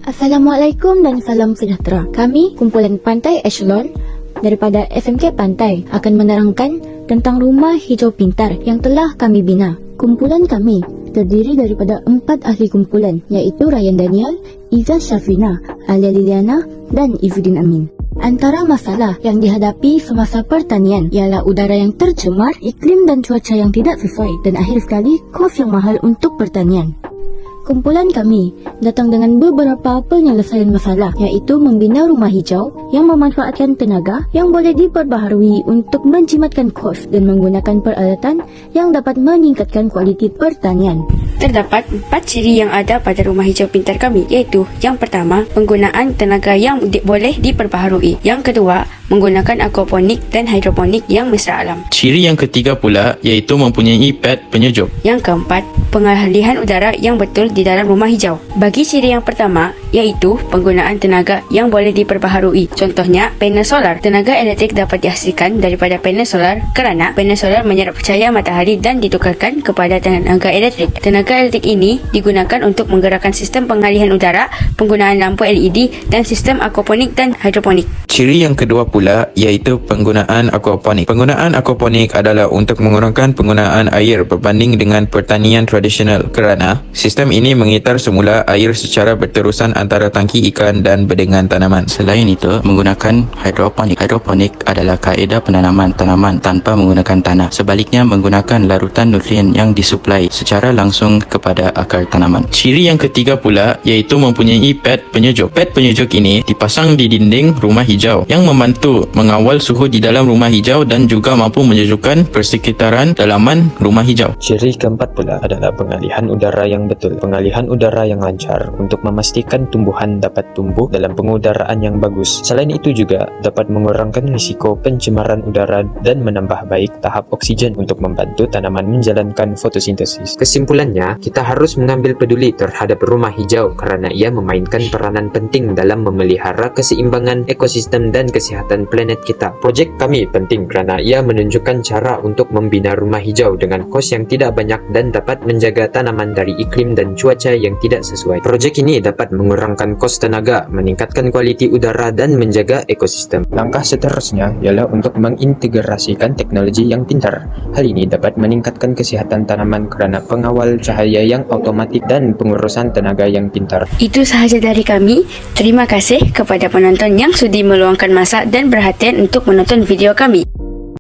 Assalamualaikum dan salam sejahtera. Kami, kumpulan Pantai Echelon daripada FMK Pantai akan menerangkan tentang rumah hijau pintar yang telah kami bina. Kumpulan kami terdiri daripada 4 ahli kumpulan iaitu Ryan Daniel, Iza Syafrina, Alia Liliana dan Izzuddin Amin. Antara masalah yang dihadapi semasa pertanian ialah udara yang tercemar, iklim dan cuaca yang tidak sesuai dan akhir sekali kos yang mahal untuk pertanian. Kumpulan kami datang dengan beberapa penyelesaian masalah iaitu membina rumah hijau yang memanfaatkan tenaga yang boleh diperbaharui untuk menjimatkan kos dan menggunakan peralatan yang dapat meningkatkan kualiti pertanian. Terdapat 4 ciri yang ada pada rumah hijau pintar kami iaitu yang pertama, penggunaan tenaga yang boleh diperbaharui. Yang kedua, menggunakan aquaponik dan hidroponik yang mesra alam. Ciri yang ketiga pula iaitu mempunyai pad penyejuk. Yang keempat, pengalihan udara yang betul di dalam rumah hijau. Bagi ciri yang pertama iaitu penggunaan tenaga yang boleh diperbaharui. Contohnya, panel solar. Tenaga elektrik dapat dihasilkan daripada panel solar kerana panel solar menyerap cahaya matahari dan ditukarkan kepada tenaga elektrik. Tenaga elektrik ini digunakan untuk menggerakkan sistem pengalihan udara, penggunaan lampu LED dan sistem aquaponik dan hidroponik. Ciri yang kedua pula iaitu penggunaan aquaponik. Penggunaan aquaponik adalah untuk mengurangkan penggunaan air berbanding dengan pertanian tradisional kerana sistem ini mengitar semula air secara berterusan antara tangki ikan dan bedengan tanaman. Selain itu, menggunakan hidroponik. Hidroponik adalah kaedah penanaman tanaman tanpa menggunakan tanah. Sebaliknya, menggunakan larutan nutrien yang disuplai secara langsung kepada akar tanaman. Ciri yang ketiga pula iaitu mempunyai pad penyejuk. Pad penyejuk ini dipasang di dinding rumah hijau yang membantu mengawal suhu di dalam rumah hijau dan juga mampu menyejukkan persekitaran dalaman rumah hijau. Ciri keempat pula adalah pengalihan udara yang betul. Pengalihan udara yang lancar untuk memastikan tumbuhan dapat tumbuh dalam pengudaraan yang bagus. Selain itu juga dapat mengurangkan risiko pencemaran udara dan menambah baik tahap oksigen untuk membantu tanaman menjalankan fotosintesis. Kesimpulannya, kita harus mengambil peduli terhadap rumah hijau kerana ia memainkan peranan penting dalam memelihara keseimbangan ekosistem dan kesihatan planet kita. Projek kami penting kerana ia menunjukkan cara untuk membina rumah hijau dengan kos yang tidak banyak dan dapat menjaga tanaman dari iklim dan cuaca yang tidak sesuai. Projek ini dapat mengurangkan kos tenaga, meningkatkan kualiti udara dan menjaga ekosistem. Langkah seterusnya ialah untuk mengintegrasikan teknologi yang pintar. Hal ini dapat meningkatkan kesihatan tanaman kerana pengawal cahaya yang automatik dan pengurusan tenaga yang pintar. Itu sahaja dari kami. Terima kasih kepada penonton yang sudi meluangkan masa dan perhatian untuk menonton video kami.